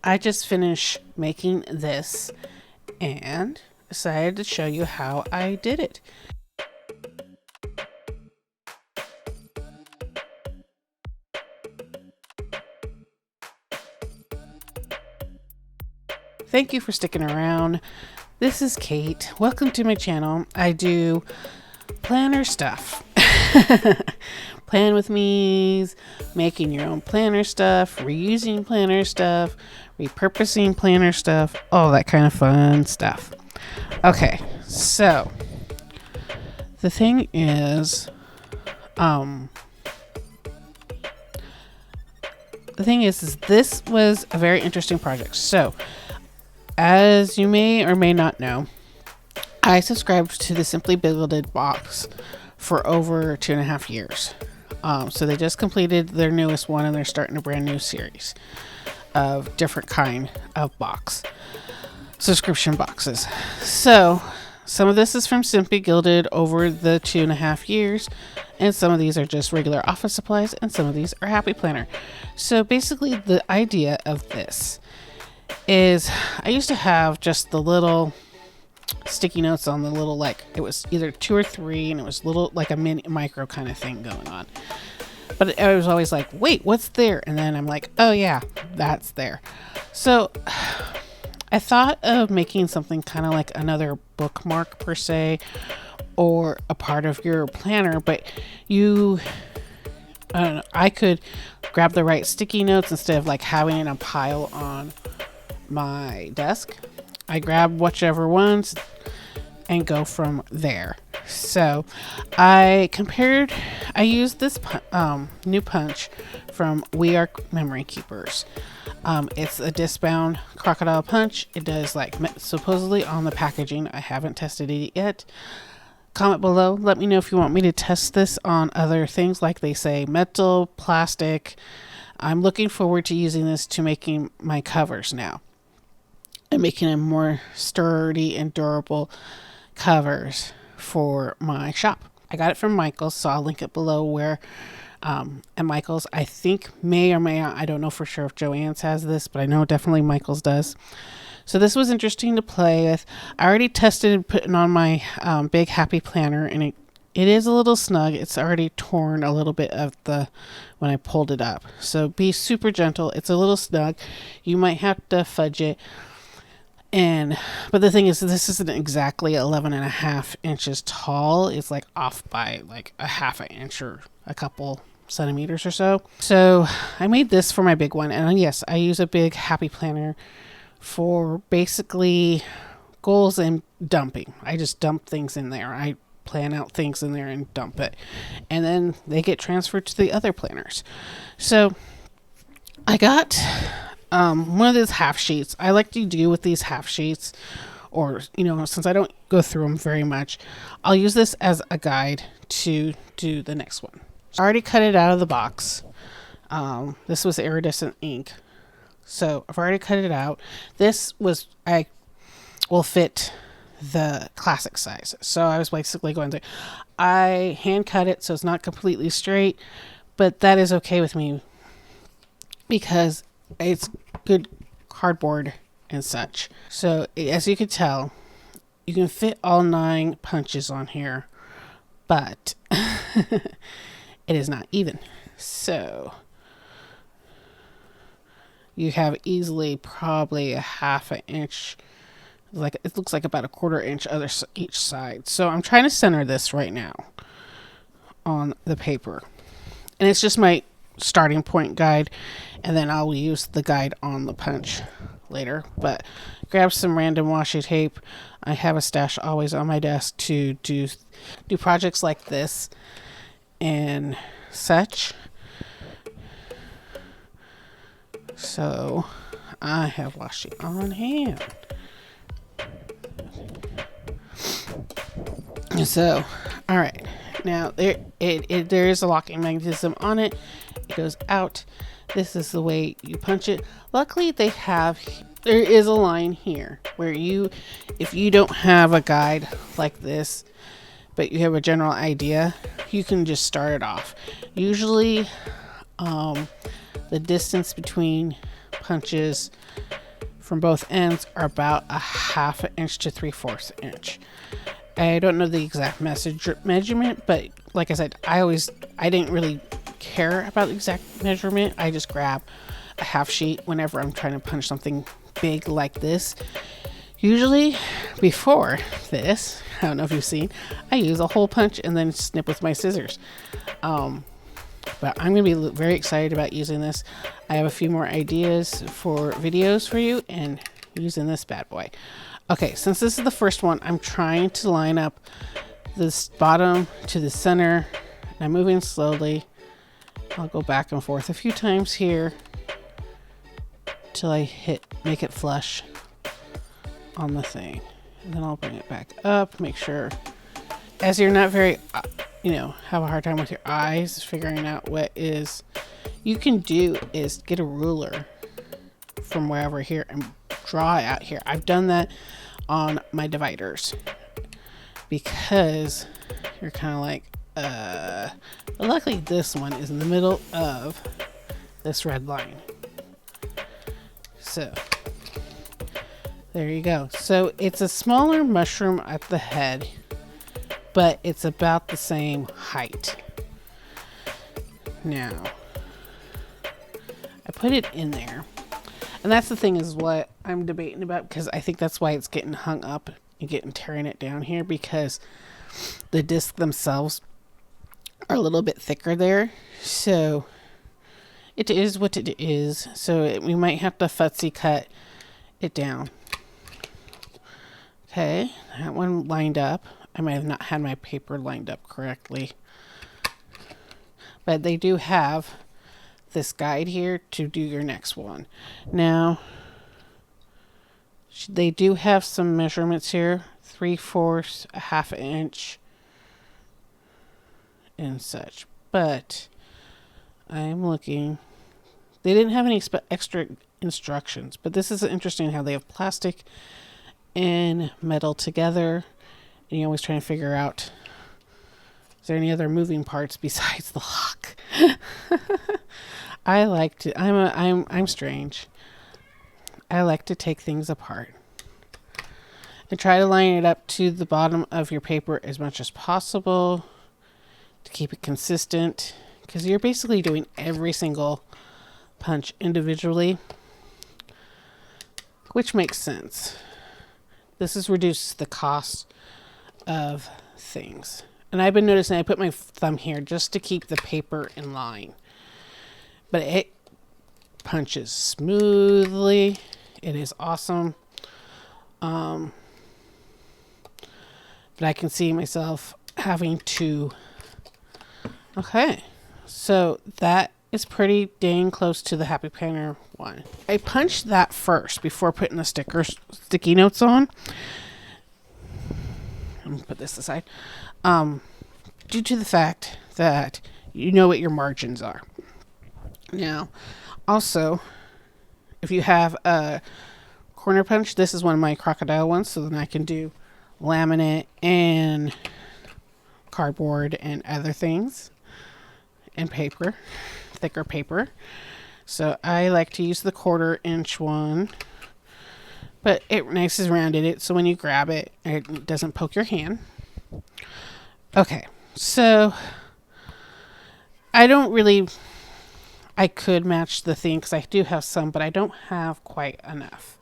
I just finished making this and decided to show you how I did it. Thank you for sticking around. This is Kate. Welcome to my channel. I do planner stuff. Plan with me's, making your own planner stuff, reusing planner stuff, repurposing planner stuff, all that kind of fun stuff. Okay, so the thing is, this was a very interesting project. So, as you may or may not know, I subscribed to the Simply Gilded box for over 2.5 years. So they just completed their newest one and they're starting a brand new series of different kind of subscription boxes. So some of this is from Simply Gilded over the 2.5 years, and some of these are just regular office supplies, and some of these are Happy Planner. So basically the idea of this is I used to have just the little sticky notes on the little, like, it was either 2 or 3 and it was little, like a mini micro kind of thing going on, but I was always like, wait, what's there? And then I'm like, oh yeah, that's there. So I thought of making something kind of like another bookmark per se, or a part of your planner, but I don't know, I could grab the right sticky notes instead of like having it in a pile on my desk. I grab whichever ones and go from there. So I used this new punch from We Are Memory Keepers. It's a Discbound crocodile punch. It does like supposedly on the packaging. I haven't tested it yet. Comment below. Let me know if you want me to test this on other things, like they say metal, plastic. I'm looking forward to using this to making my covers now, and making them more sturdy and durable covers for my shop. I got it from Michael's, so I'll link it below where and Michael's, I think, may or may not, I don't know for sure if Joann's has this, but I know definitely Michael's does. So this was interesting to play with. I already tested putting on my big Happy Planner, and it is a little snug. It's already torn a little bit of when I pulled it up. So be super gentle. It's a little snug. You might have to fudge it. But the thing is, this isn't exactly 11.5 inches tall. It's like off by like a half an inch or a couple centimeters or so. So I made this for my big one. And yes, I use a big Happy Planner for basically goals and dumping. I just dump things in there. I plan out things in there and dump it. And then they get transferred to the other planners. So I got one of these half sheets. I like to do with these half sheets, or since I don't go through them very much, I'll use this as a guide to do the next one. I already cut it out of the box. This was iridescent ink, so I've already cut it out. I will fit the classic size, so I was basically going through. I hand cut it so it's not completely straight, but that is okay with me because it's good cardboard and such. So as you can tell, you can fit all 9 punches on here, but it is not even. So you have easily probably a half an inch, like it looks like about a 1/4 inch each side. So I'm trying to center this right now on the paper, and it's just my starting point guide, and then I'll use the guide on the punch later. But grab some random washi tape. I have a stash always on my desk to do projects like this and such. So I have washi on hand. So all right, now there is a locking mechanism on it. It goes out. This is the way you punch it. Luckily there is a line here where if you don't have a guide like this, but you have a general idea, you can just start it off. Usually the distance between punches from both ends are about a 1/2 inch to 3/4 inch. I don't know the exact measurement, but like I said, I didn't really care about the exact measurement. I just grab a half sheet whenever I'm trying to punch something big like this. Usually before this, I don't know if you've seen, I use a hole punch and then snip with my scissors. But I'm going to be very excited about using this. I have a few more ideas for videos for you and using this bad boy. Okay, since this is the first one, I'm trying to line up this bottom to the center. I'm moving slowly. I'll go back and forth a few times here till I make it flush on the thing. And then I'll bring it back up, make sure, as you're not very, have a hard time with your eyes figuring out what is, you can do is get a ruler from wherever here and draw it out here. I've done that on my dividers because you're kind of like, but luckily this one is in the middle of this red line. So there you go. So it's a smaller mushroom at the head, but it's about the same height. Now, I put it in there. And that's the thing is what I'm debating about, because I think that's why it's getting hung up and tearing it down here, because the discs themselves are a little bit thicker there. So it is what it is. So we might have to futzy cut it down. Okay, that one lined up. I might have not had my paper lined up correctly. But they do have this guide here to do your next one. Now, they do have some measurements here. 3/4, a 1/2 inch, and such. But I'm looking. They didn't have any extra instructions. But this is interesting how they have plastic and metal together. And you're always trying to figure out, is there any other moving parts besides the lock? I like to, I'm strange. I like to take things apart and try to line it up to the bottom of your paper as much as possible to keep it consistent, because you're basically doing every single punch individually, which makes sense. This is reduces the cost of things. And I've been noticing I put my thumb here just to keep the paper in line. But it punches smoothly. It is awesome. But I can see myself having to... Okay. So that is pretty dang close to the Happy Planner one. I punched that first before putting the sticky notes on. I'm going to put this aside. Due to the fact that you know what your margins are. Now, also, if you have a corner punch, this is one of my crocodile ones, so then I can do laminate and cardboard and other things and paper, thicker paper. So I like to use the 1/4 inch one, but it nice is rounded it, so when you grab it, it doesn't poke your hand. Okay, so I could match the thing because I do have some, but I don't have quite enough.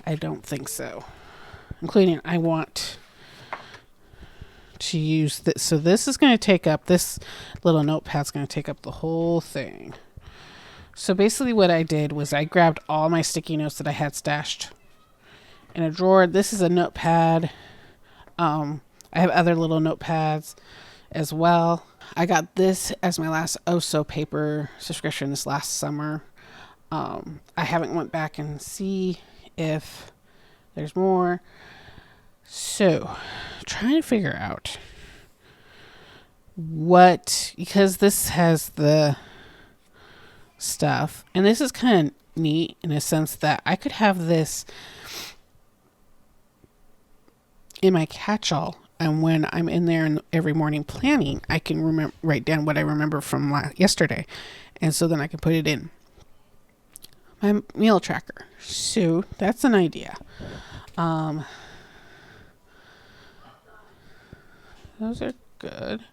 I don't think so. Including I want to use this. So this is going to take up, this little notepad's going to take up the whole thing. So basically what I did was I grabbed all my sticky notes that I had stashed in a drawer. This is a notepad. I have other little notepads as well. I got this as my last OSO paper subscription this last summer. I haven't went back and see if there's more. So, trying to figure out because this has the stuff, and this is kind of neat in a sense that I could have this in my catch-all, and when I'm in there every morning planning, I can write down what I remember from yesterday, and so then I can put it in my meal tracker. So that's an idea. Those are good.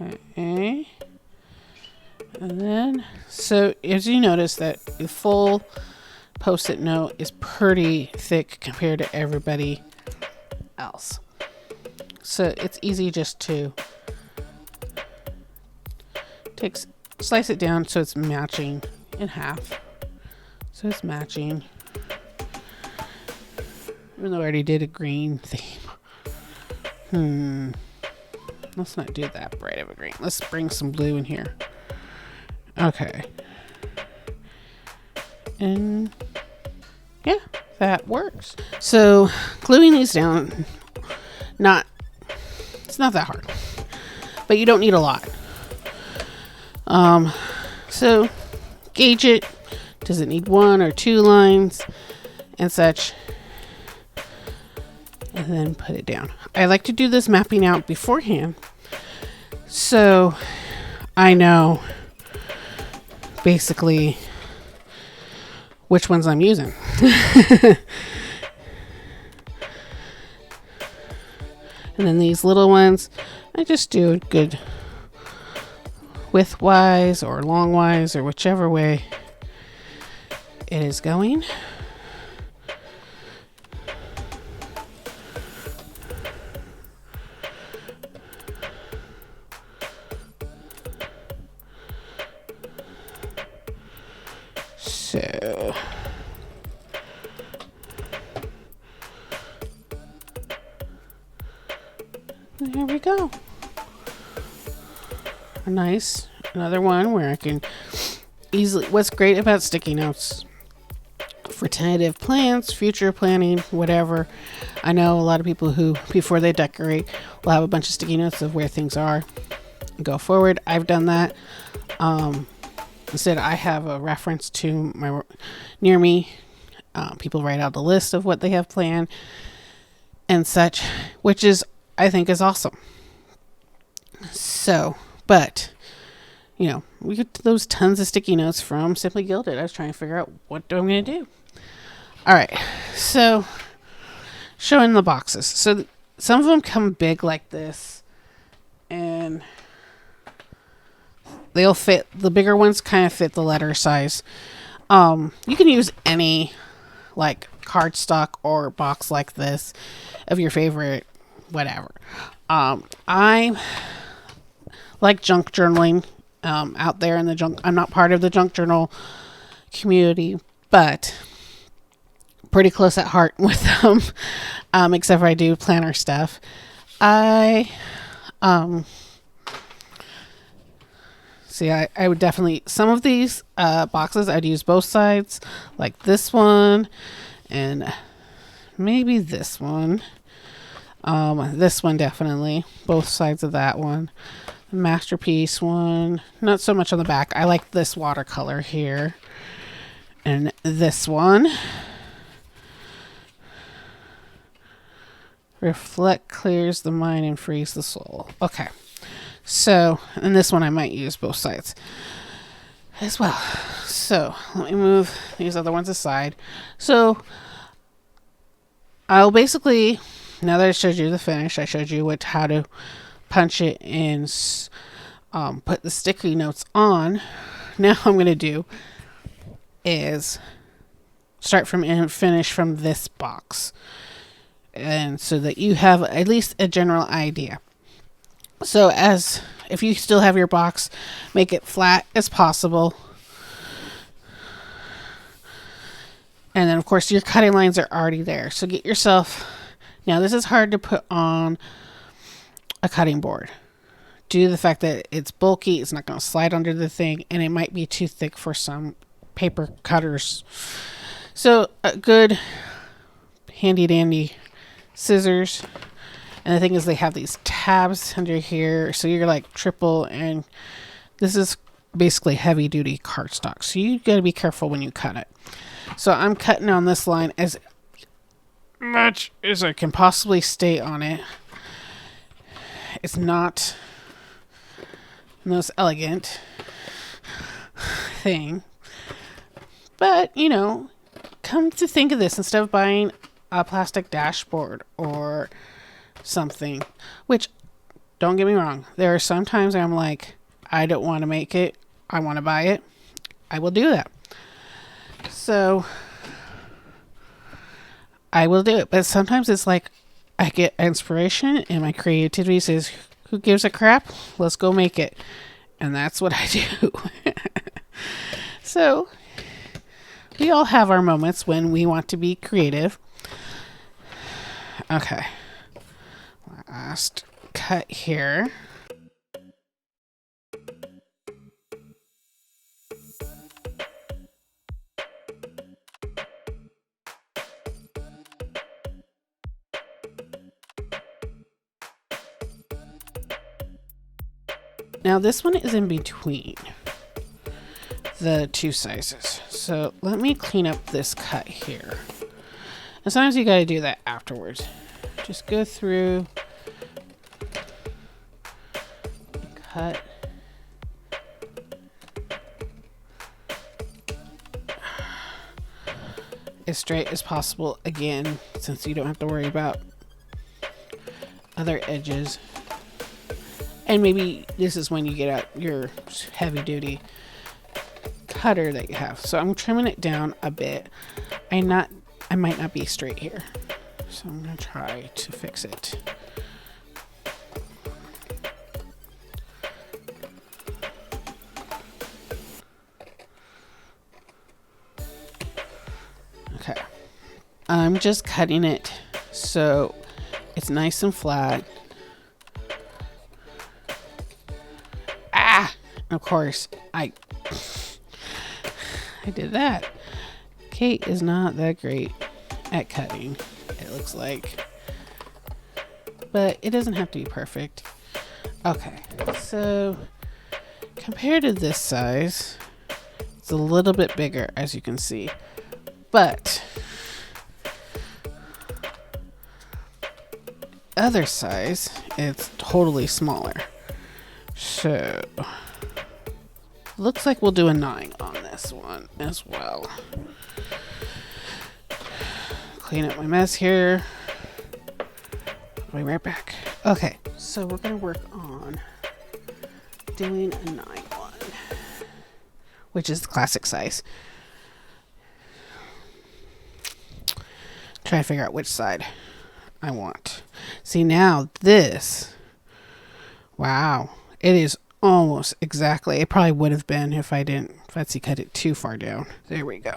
Okay. And then, so as you notice that the full Post-it note is pretty thick compared to everybody else. So it's easy just to slice it down so it's matching in half. So it's matching. Even though I already did a green theme. Let's not do that bright of a green. Let's bring some blue in here. Okay. And yeah, that works. So gluing these down, it's not that hard, but you don't need a lot. So gauge it. Does it need 1 or 2 lines and such? And then put it down. I like to do this mapping out beforehand, so I know basically which ones I'm using. And then these little ones, I just do it good width-wise or long-wise or whichever way it is going. So there we go. Another one where I can easily, what's great about sticky notes for tentative plans, future planning, whatever. I know a lot of people who, before they decorate, will have a bunch of sticky notes of where things are and go forward. I've done that. Instead, I have a reference to my near me. People write out the list of what they have planned and such, which is, I think, is awesome. So, but we get those tons of sticky notes from Simply Gilded. I was trying to figure out what I'm going to do. All right, so showing the boxes. So some of them come big like this, and they'll fit. The bigger ones kind of fit the letter size. You can use any like cardstock or box like this of your favorite, whatever. I like junk journaling out there in the junk. I'm not part of the junk journal community, but pretty close at heart with them. Except for I do planner stuff. I would definitely, some of these boxes I'd use both sides, like this one and maybe this one. This one definitely, both sides of that one. The masterpiece one, not so much on the back. I like this watercolor here. And this one. Reflect clears the mind and frees the soul. Okay. So, and this one I might use both sides as well. So, let me move these other ones aside. So, I'll basically, now that I showed you the finish, I showed you how to punch it and put the sticky notes on. Now I'm going to do is start from and finish from this box. And so that you have at least a general idea. So if you still have your box, make it flat as possible. And then of course your cutting lines are already there. So get yourself, now this is hard to put on a cutting board due to the fact that it's bulky, it's not going to slide under the thing, and it might be too thick for some paper cutters. So a good handy dandy scissors. And the thing is, they have these tabs under here, so you're like triple, and this is basically heavy duty cardstock, so you got to be careful when you cut it. So I'm cutting on this line as much as I can possibly stay on it. It's not the most elegant thing, But, you know, come to think of this, instead of buying a plastic dashboard or something, which, don't get me wrong, there are some times I'm like, I don't want to make it, I want to buy it, I will do that. So I will do it. But sometimes it's like I get inspiration and my creativity says, who gives a crap? Let's go make it. And that's what I do. So we all have our moments when we want to be creative. Okay. Last cut here. Now this one is in between the two sizes. So let me clean up this cut here. And sometimes you gotta do that afterwards. Just go through, cut. As straight as possible again, since you don't have to worry about other edges. And maybe this is when you get out your heavy duty cutter that you have. So I'm trimming it down a bit. I might not be straight here. So I'm gonna try to fix it. Okay. I'm just cutting it so it's nice and flat. Of course, I did that. Kate is not that great at cutting, it looks like. But it doesn't have to be perfect. Okay, so compared to this size, it's a little bit bigger, as you can see. But other size, it's totally smaller. So looks like we'll do a 9 on this one as well. Clean up my mess here. I'll be right back. Okay, so we're gonna work on doing a 9 one, which is the classic size. Try to figure out which side I want. See, now this, wow, it is almost exactly. It probably would have been if I didn't Fetsy cut it too far down. There we go.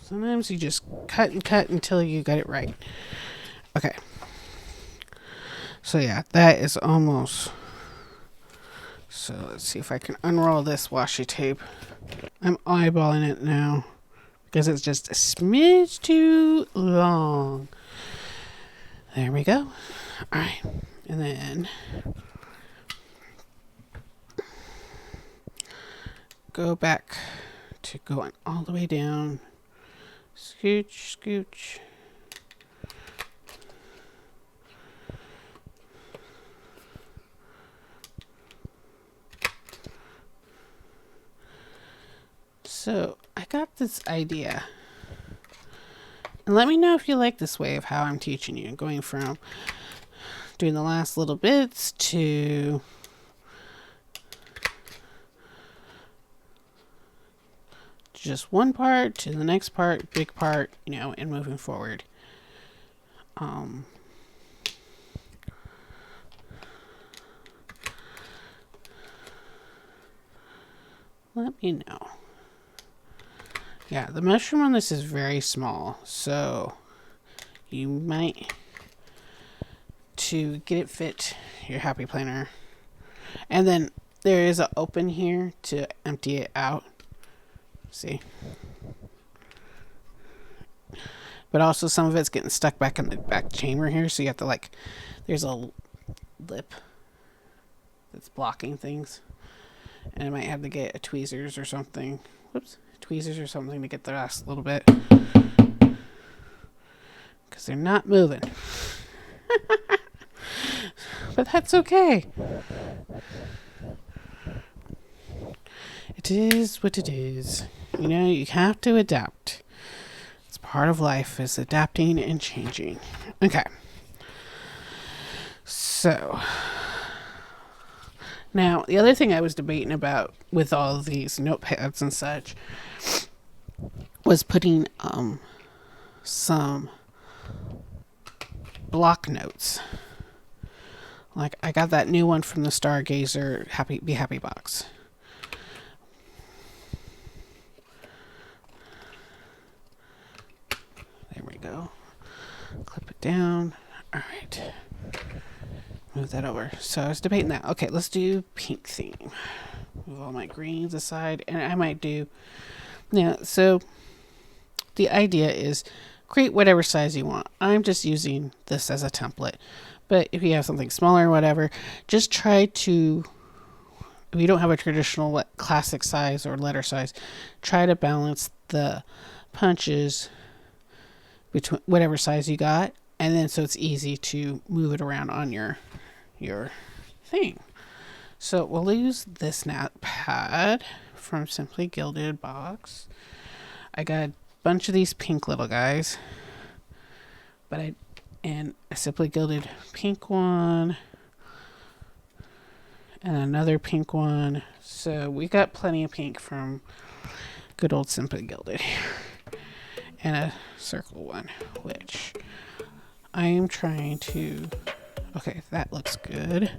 Sometimes you just cut and cut until you get it right. Okay. So yeah, that is almost. So let's see if I can unroll this washi tape. I'm eyeballing it now because it's just a smidge too long. There we go. All right. And then go back to going all the way down. Scooch, scooch. So I got this idea. And let me know if you like this way of how I'm teaching you. Going from doing the last little bits to just one part to the next part, big part, you know, and moving forward. Let me know. Yeah, the mushroom on this is very small, so you might, to get it fit your happy planner. And then there is an open here to empty it out. See? But also some of it's getting stuck back in the back chamber here, so you have to, like, there's a lip that's blocking things. And I might have to get a tweezers or something. Whoops. Tweezers or something to get the last little bit. Because they're not moving. But that's okay. It is what it is. You know, you have to adapt. It's part of life, is adapting and changing. Okay. So now the other thing I was debating about with all of these notepads and such was putting some block notes. Like I got that new one from the Stargazer Be Happy box. There we go. Clip it down. All right. Move that over. So I was debating that. Okay, let's do pink theme. Move all my greens aside, and I might do. Yeah. So the idea is create whatever size you want. I'm just using this as a template, but if you have something smaller or whatever, just try to. If you don't have a traditional classic size or letter size, try to balance the punches between whatever size you got, and then so it's easy to move it around on your thing. So we'll use this notepad from Simply Gilded box. I got a bunch of these pink little guys, but I Simply Gilded pink one and another pink one. So we got plenty of pink from good old Simply Gilded. And a circle one, which I am trying to. Okay, that looks good.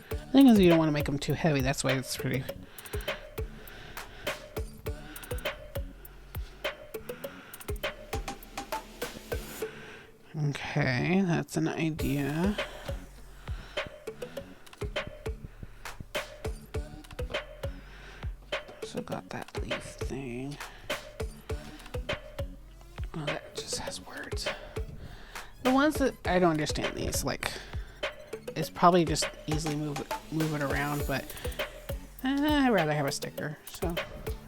The thing is, you don't want to make them too heavy. That's why it's pretty. Okay, that's an idea. So got that leaf thing. Oh, that just has words. The ones that I don't understand these, like, it's probably just easily move it around, but I'd rather have a sticker, so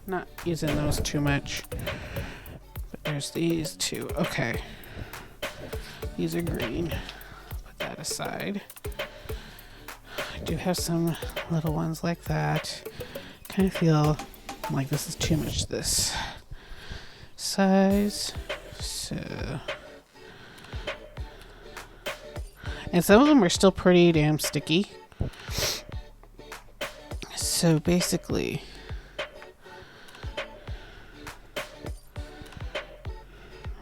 not using those too much. But there's these two. Okay, these are green. Put that aside. I do have some little ones like that. Kind of feel like this is too much this size. So, and some of them are still pretty damn sticky. So basically,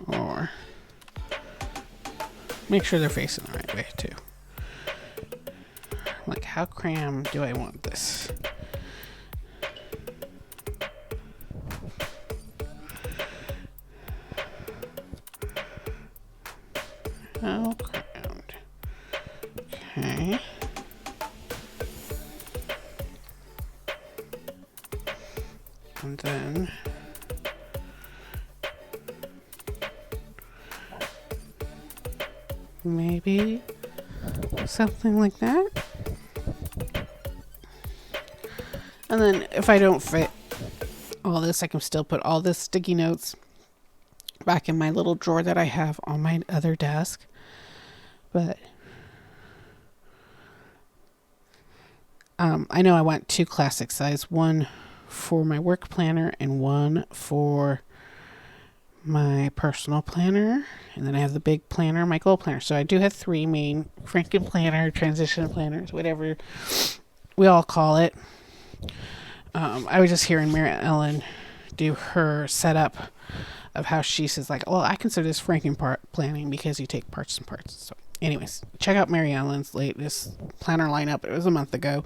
or make sure they're facing the right way too. Like, how cram do I want this? How crammed? Okay. And then maybe something like that. And then if I don't fit all this, I can still put all the sticky notes back in my little drawer that I have on my other desk. But I know I want two classic size, one for my work planner and one for my personal planner. And then I have the big planner, my goal planner. So I do have three main Franken planner, transition planners, whatever we all call it. I was just hearing Mary Ellen do her setup of how she says, like, well, I consider this Franken planning because you take parts and parts. So anyways, check out Mary Ellen's latest planner lineup. It was a month ago.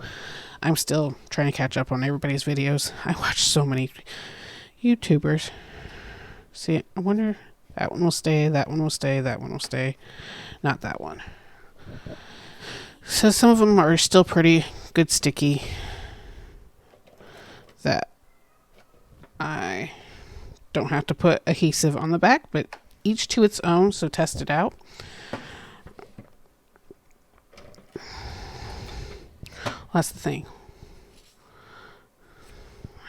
I'm still trying to catch up on everybody's videos. I watch so many YouTubers. See, I wonder, that one will stay, that one will stay, that one will stay. Not that one. So some of them are still pretty good sticky that I don't have to put adhesive on the back, but each to its own, so test it out. Well, that's the thing.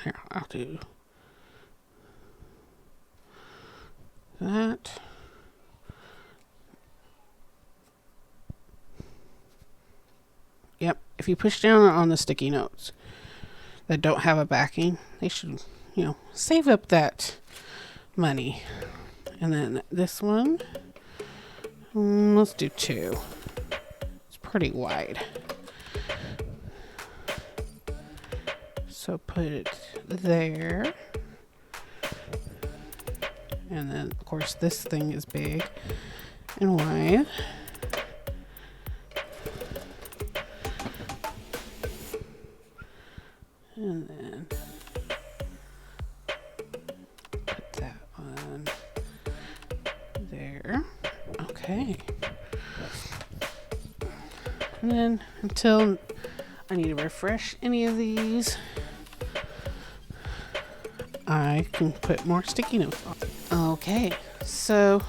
Here, I'll do that. Yep. If you push down on the sticky notes that don't have a backing, they should, save up that money. And then this one, let's do 2. It's pretty wide. So put it there. And then, of course, this thing is big and wide. And then put that on there. Okay. And then until I need to refresh any of these, I can put more sticky notes on. Okay, so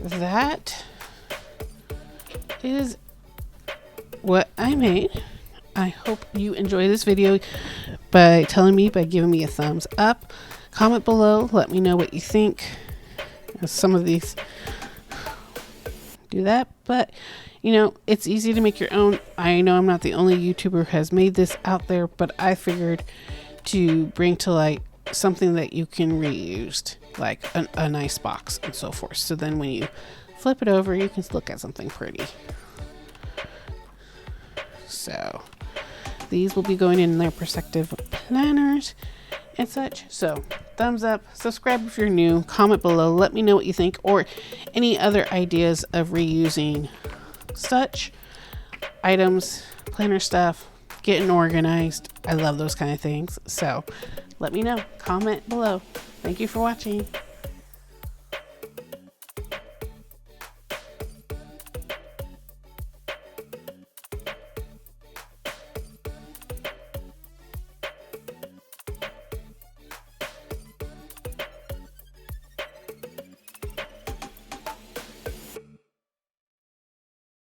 that is what I made. I hope you enjoy this video by giving me a thumbs up. Comment below, let me know what you think. Some of these do that, but it's easy to make your own. I know I'm not the only YouTuber who has made this out there, but I figured to bring to light something that you can reuse, like a nice box and so forth. So then when you flip it over, you can look at something pretty. So these will be going in their respective planners and such. So thumbs up, subscribe if you're new, comment below, let me know what you think, or any other ideas of reusing such items, planner stuff, getting organized. I love those kind of things. So let me know, comment below. Thank you for watching.